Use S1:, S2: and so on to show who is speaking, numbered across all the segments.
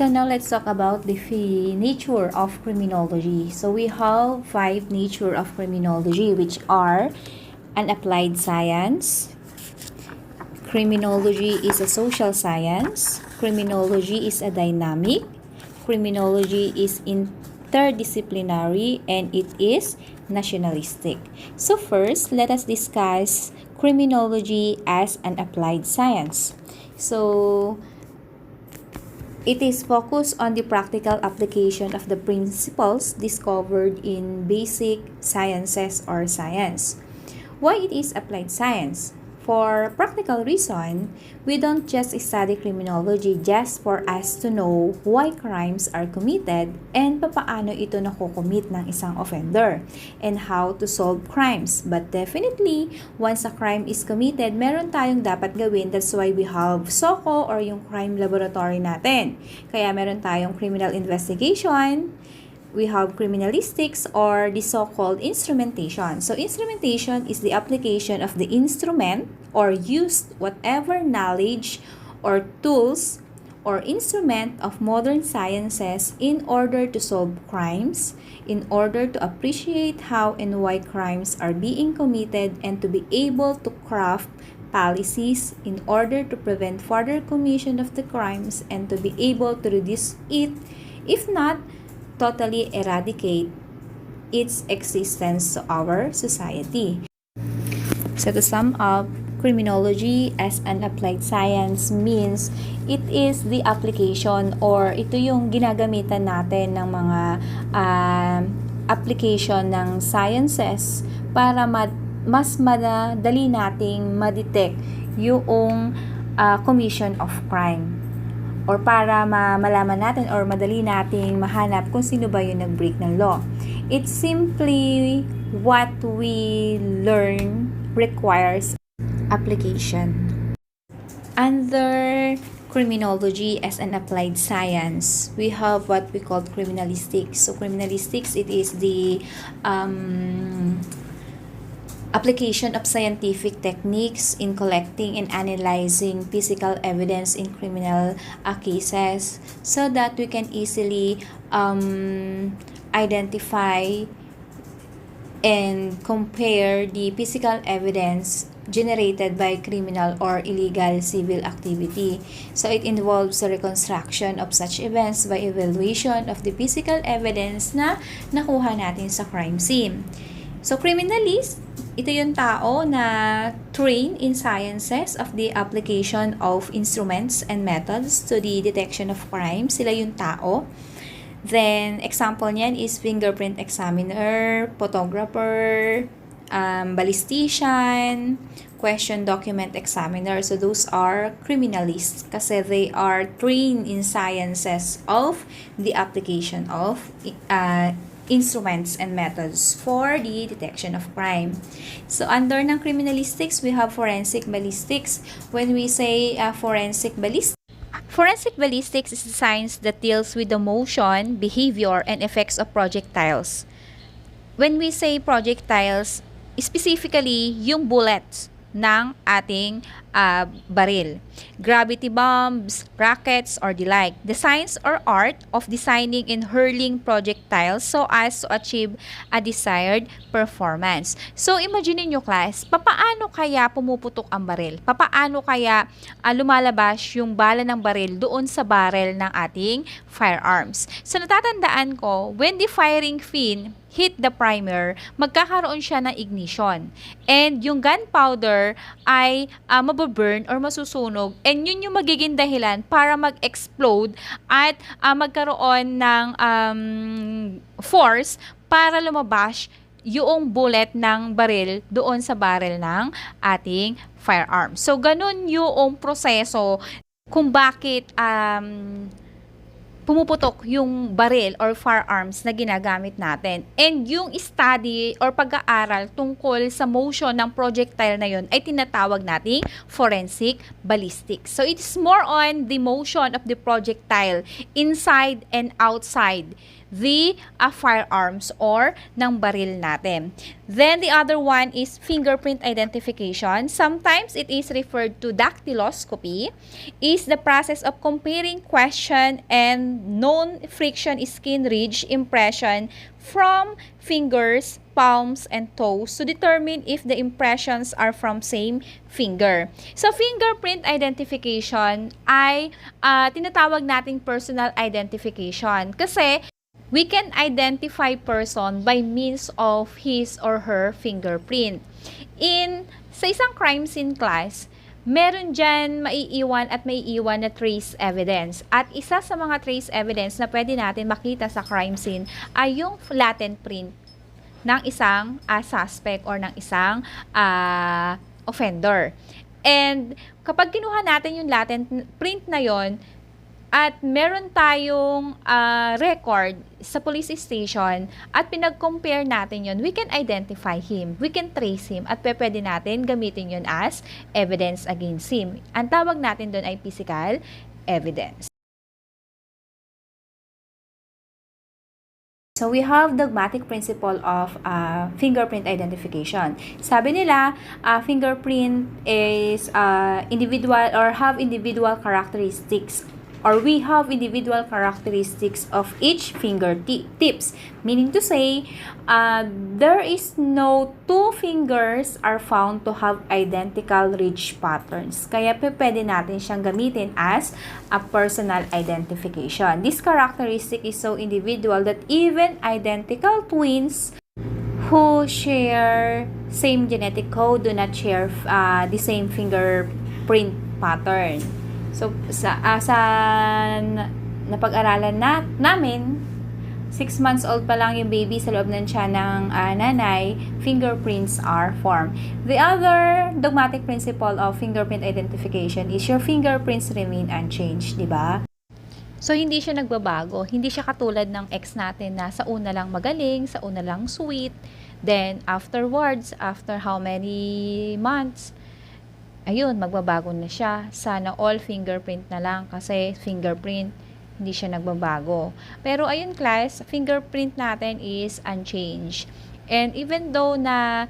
S1: So now let's talk about the nature of criminology. So we have 5 nature of criminology, which are an applied science. Criminology is a social science. Criminology is a dynamic. Criminology is interdisciplinary, and it is nationalistic. So first, let us discuss criminology as an applied science. So it is focused on the practical application of the principles discovered in basic sciences or science. Why it is applied science? For practical reason, we don't just study criminology just for us to know why crimes are committed and papaano ito nakukomit ng isang offender and how to solve crimes. But definitely, once a crime is committed, meron tayong dapat gawin. That's why we have SOCO or yung crime laboratory natin. Kaya meron tayong criminal investigation, we have criminalistics or the so-called instrumentation. So instrumentation is the application of the instrument or used whatever knowledge or tools or instrument of modern sciences in order to solve crimes, in order to appreciate how and why crimes are being committed, and to be able to craft policies in order to prevent further commission of the crimes and to be able to reduce it, if not totally eradicate its existence to our society. So to sum up, criminology as an applied science means it is the application or ito yung ginagamitan natin ng mga application ng sciences para mas madali nating ma-detect yung commission of crime, or para malaman natin or madali nating mahanap kung sino ba yung nag-break ng law. It's simply what we learn requires application. Under criminology as an applied science, we have what we call criminalistics. So criminalistics, it is the application of scientific techniques in collecting and analyzing physical evidence in criminal cases so that we can easily identify and compare the physical evidence generated by criminal or illegal civil activity. So it involves the reconstruction of such events by evaluation of the physical evidence na nakuha natin sa crime scene. So criminalist, ito yung tao na trained in sciences of the application of instruments and methods to the detection of crime. Sila yung tao. Then, example niyan is fingerprint examiner, photographer, ballistician, question document examiner. So those are criminalists kasi they are trained in sciences of the application of instruments and methods for the detection of crime. So under ng criminalistics, we have forensic ballistics. When we say forensic ballistics is a science that deals with the motion, behavior, and effects of projectiles. When we say projectiles, specifically yung bullets ng ating baril, gravity bombs, rockets, or the like. The science or art of designing and hurling projectiles so as to achieve a desired performance. So, imagine nyo class, papaano kaya pumuputok ang baril? Papaano kaya lumalabas yung bala ng baril doon sa barrel ng ating firearms? So, natatandaan ko, when the firing pin hit the primer, magkakaroon siya ng ignition. And yung gunpowder ay mababurn or masusunog. And yun yung magiging dahilan para mag-explode at magkaroon ng force para lumabas yung bullet ng baril doon sa barrel ng ating firearm. So, ganun yung proseso kung bakit pumuputok yung baril or firearms na ginagamit natin. And yung study or pag-aaral tungkol sa motion ng projectile na yun ay tinatawag nating forensic ballistics. So, it is more on the motion of the projectile inside and outside the firearms or ng baril natin. Then the other one is fingerprint identification. Sometimes it is referred to dactyloscopy, is the process of comparing question and known friction skin ridge impression from fingers, palms, and toes to determine if the impressions are from same finger. So, fingerprint identification ay tinatawag nating personal identification kasi we can identify person by means of his or her fingerprint. Sa isang crime scene class, meron dyan maiiwan at maiiwan na trace evidence. At isa sa mga trace evidence na pwede natin makita sa crime scene ay yung latent print ng isang suspect or ng isang offender. And kapag kinuha natin yung latent print na yon at meron tayong record sa police station at pinag-compare natin yon, we can identify him, we can trace him, at pwede natin gamitin yon as evidence against him. Ang tawag natin doon ay physical evidence. So, we have dogmatic principle of fingerprint identification. Sabi nila, fingerprint is individual or have individual characteristics, or we have individual characteristics of each fingertips. Meaning to say, there is no two fingers are found to have identical ridge patterns. Kaya pwede natin siyang gamitin as a personal identification. This characteristic is so individual that even identical twins who share same genetic code do not share the same fingerprint pattern. So, napag-aralan namin, 6 months old pa lang yung baby sa loob ng tiyan ng nanay, fingerprints are formed. The other dogmatic principle of fingerprint identification is your fingerprints remain unchanged, di ba? So, hindi siya nagbabago. Hindi siya katulad ng ex natin na sa una lang magaling, sa una lang sweet, then afterwards, after how many months, ayun, magbabago na siya. Sana all fingerprint na lang kasi fingerprint, hindi siya nagbabago. Pero ayun class, fingerprint natin is unchanged. And even though na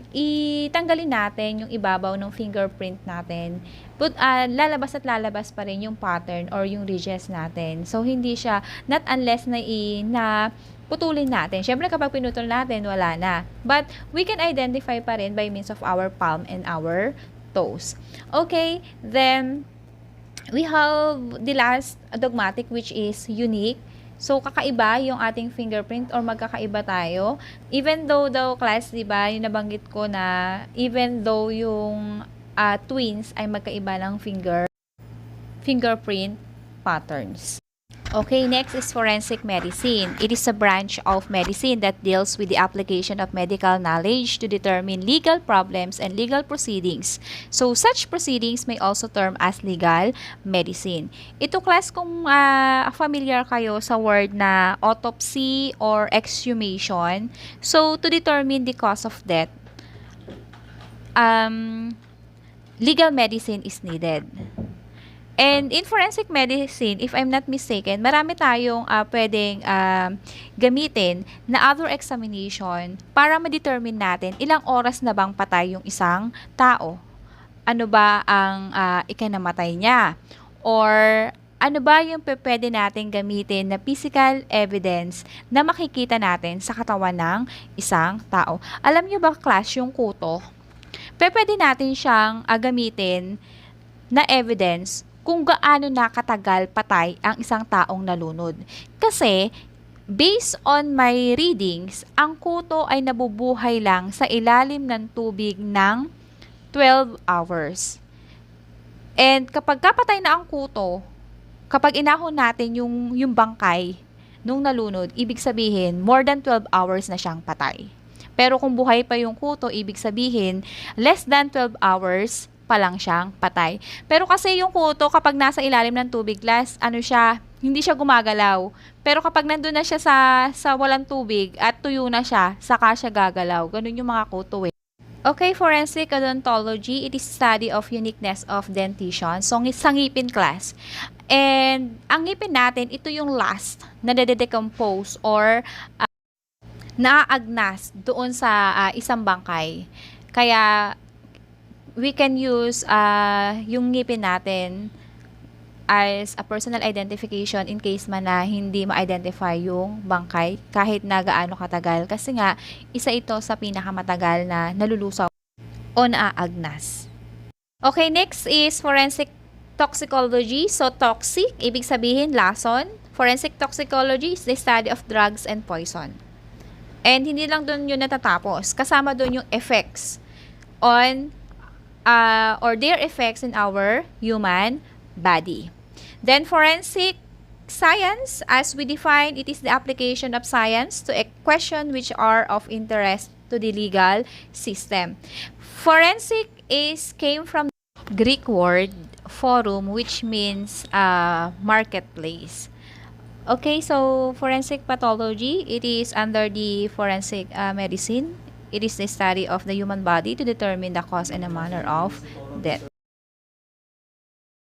S1: itanggalin natin yung ibabaw ng fingerprint natin, but lalabas at lalabas pa rin yung pattern or yung ridges natin. So, hindi siya, not unless na putulin natin. Siyempre, kapag pinutol natin, wala na. But, we can identify pa rin by means of our palm and our toes. Okay, then, we have the last dogmatic which is unique. So, kakaiba yung ating fingerprint or magkakaiba tayo. Even though daw class, diba, yung nabanggit ko na even though yung twins ay magkaiba ng fingerprint patterns. Okay, next is forensic medicine. It is a branch of medicine that deals with the application of medical knowledge to determine legal problems and legal proceedings. So, such proceedings may also term as legal medicine. Ito class, kung familiar kayo sa word na autopsy or exhumation, so to determine the cause of death, legal medicine is needed. And in forensic medicine, if I'm not mistaken, marami tayong pwedeng gamitin na other examination para ma-determine natin ilang oras na bang patay yung isang tao. Ano ba ang ikinamatay niya? Or ano ba yung pwede natin gamitin na physical evidence na makikita natin sa katawan ng isang tao? Alam niyo ba, class, yung kuto? Pwede natin siyang gamitin na evidence kung gaano nakatagal patay ang isang taong nalunod. Kasi, based on my readings, ang kuto ay nabubuhay lang sa ilalim ng tubig ng 12 hours. And kapag kapatay na ang kuto, kapag inahon natin yung bangkay nung nalunod, ibig sabihin, more than 12 hours na siyang patay. Pero kung buhay pa yung kuto, ibig sabihin, less than 12 hours pa lang siyang patay. Pero kasi yung kuto, kapag nasa ilalim ng tubig, glass, hindi siya gumagalaw. Pero kapag nandun na siya sa walang tubig at tuyo na siya, saka siya gagalaw. Ganun yung mga kuto eh. Okay, forensic odontology, it is study of uniqueness of dentition. So, sa ngipin class. And, ang ngipin natin, ito yung last na nade-decompose or naaagnas doon sa isang bangkay. Kaya, we can use yung ngipin natin as a personal identification in case man na hindi ma-identify yung bangkay kahit na gaano katagal. Kasi nga, isa ito sa pinakamatagal na nalulusaw o naaagnas. Okay, next is forensic toxicology. So, toxic, ibig sabihin lason. Forensic toxicology is the study of drugs and poison. And hindi lang doon yun natatapos. Kasama doon yung effects on or their effects in our human body. Then, forensic science, as we define, it is the application of science to a question which are of interest to the legal system. Forensic came from the Greek word forum, which means marketplace. Okay, so forensic pathology, it is under the forensic medicine. It is the study of the human body to determine the cause and the manner of death.